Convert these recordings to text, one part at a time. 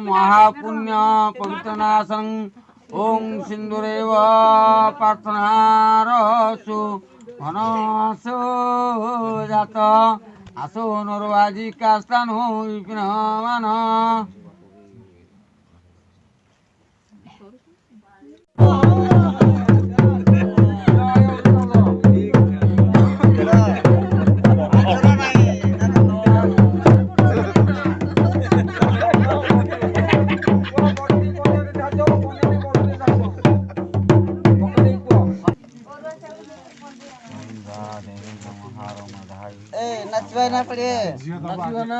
महापुण्य पवित्रनाशं ओं सिंधुरेव प्रार्थनारसु मनसो जात आसो नरवाजी कास्तान हो विपिन नचवा ना पड़े नचवा ना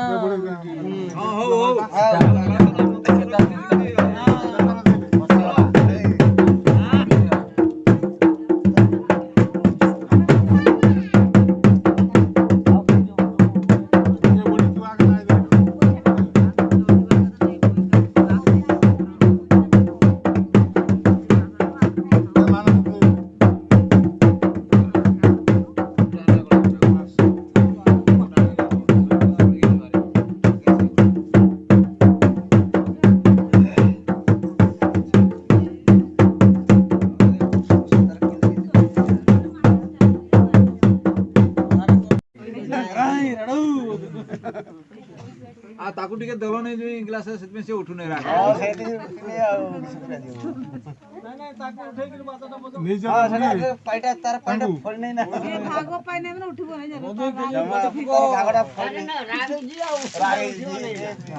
ताकू टिके दलो नै जो ग्लास सेतमे से उठु नै राख हां सेति पिने आ सुकरा दियो नै नै ताकू उठै कि बातटा बजो नै जा हां पाइटा तार पाइटा फल नै ना ए भागो पाइ नै न उठिबो नै जा भागडा फल नै रागे जी आ रागे जी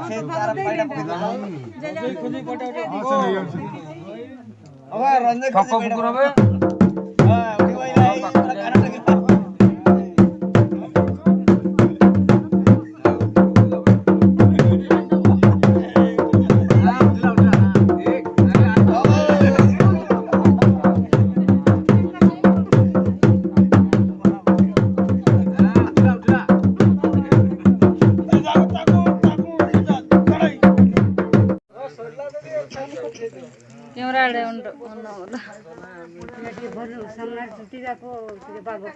से तार पाइटा फल जा खुली कोटा अब रंजक खप कुकुरबे हां उठी वई नै खाना लगे कैमरा सामने छुट्टी जाको बाबू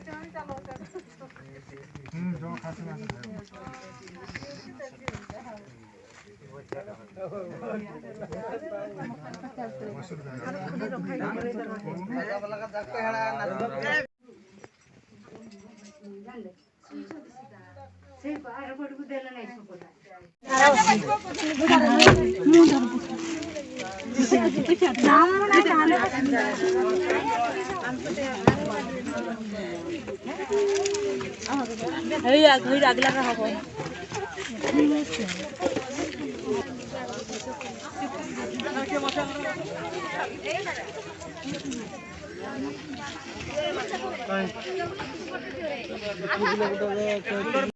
अगला का हो